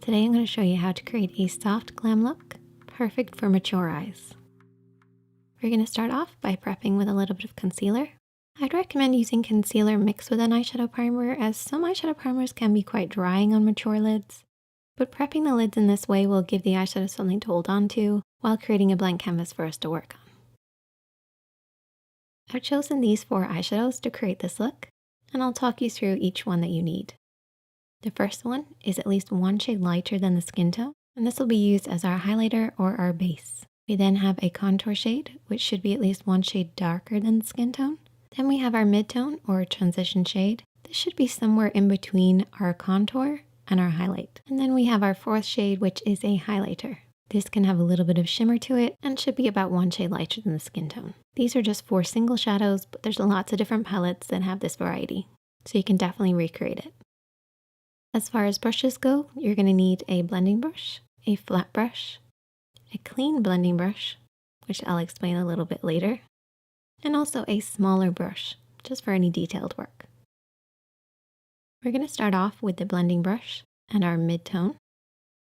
Today I'm going to show you how to create a soft glam look, perfect for mature eyes. We're going to start off by prepping with a little bit of concealer. I'd recommend using concealer mixed with an eyeshadow primer, as some eyeshadow primers can be quite drying on mature lids. But prepping the lids in this way will give the eyeshadow something to hold on to while creating a blank canvas for us to work on. I've chosen these 4 eyeshadows to create this look, and I'll talk you through each one that you need. The first one is at least 1 shade lighter than the skin tone, and this will be used as our highlighter or our base. We then have a contour shade, which should be at least 1 shade darker than the skin tone. Then we have our mid-tone or transition shade. This should be somewhere in between our contour and our highlight. And then we have our 4th shade, which is a highlighter. This can have a little bit of shimmer to it and should be about 1 shade lighter than the skin tone. These are just 4 single shadows, but there's lots of different palettes that have this variety, so you can definitely recreate it. As far as brushes go, you're going to need a blending brush, a flat brush, a clean blending brush, which I'll explain a little bit later, and also a smaller brush, just for any detailed work. We're going to start off with the blending brush and our mid-tone.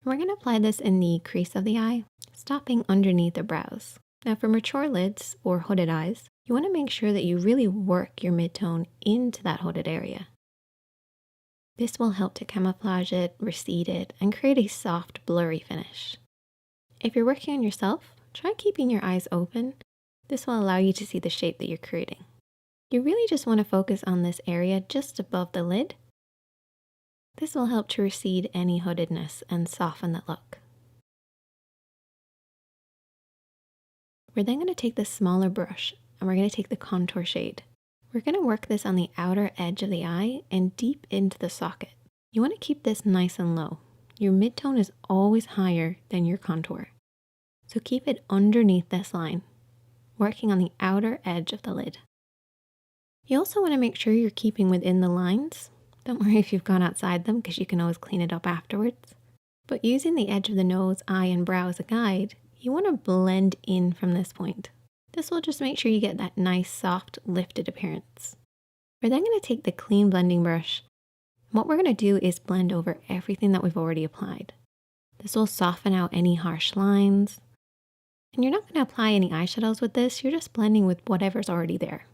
We're going to apply this in the crease of the eye, stopping underneath the brows. Now for mature lids or hooded eyes, you want to make sure that you really work your mid-tone into that hooded area. This will help to camouflage it, recede it, and create a soft, blurry finish. If you're working on yourself, try keeping your eyes open. This will allow you to see the shape that you're creating. You really just want to focus on this area just above the lid. This will help to recede any hoodedness and soften the look. We're then going to take this smaller brush and we're going to take the contour shade. We're going to work this on the outer edge of the eye and deep into the socket. You want to keep this nice and low. Your mid-tone is always higher than your contour, so keep it underneath this line, working on the outer edge of the lid. You also want to make sure you're keeping within the lines. Don't worry if you've gone outside them, because you can always clean it up afterwards. But using the edge of the nose, eye, and brow as a guide, you want to blend in from this point. This will just make sure you get that nice, soft, lifted appearance. We're then going to take the clean blending brush. What we're going to do is blend over everything that we've already applied. This will soften out any harsh lines. And you're not going to apply any eyeshadows with this, you're just blending with whatever's already there.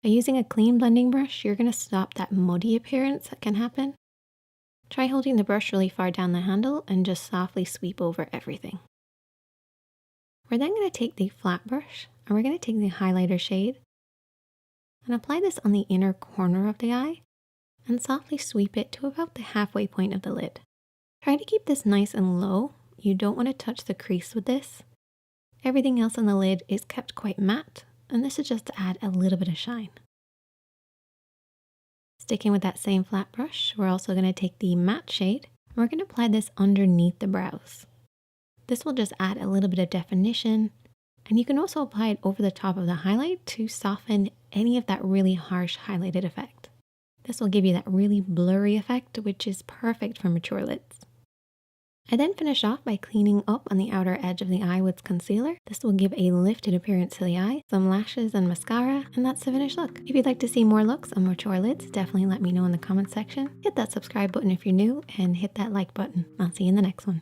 By using a clean blending brush, you're going to stop that muddy appearance that can happen. Try holding the brush really far down the handle and just softly sweep over everything. We're then going to take the flat brush and we're going to take the highlighter shade and apply this on the inner corner of the eye and softly sweep it to about the halfway point of the lid. Try to keep this nice and low. You don't want to touch the crease with this. Everything else on the lid is kept quite matte, and this is just to add a little bit of shine. Sticking with that same flat brush, we're also going to take the matte shade and we're going to apply this underneath the brows. This will just add a little bit of definition, and you can also apply it over the top of the highlight to soften any of that really harsh highlighted effect. This will give you that really blurry effect, which is perfect for mature lids. I then finish off by cleaning up on the outer edge of the eye with concealer. This will give a lifted appearance to the eye, some lashes and mascara, and that's the finished look. If you'd like to see more looks on mature lids, definitely let me know in the comment section. Hit that subscribe button if you're new, and hit that like button. I'll see you in the next one.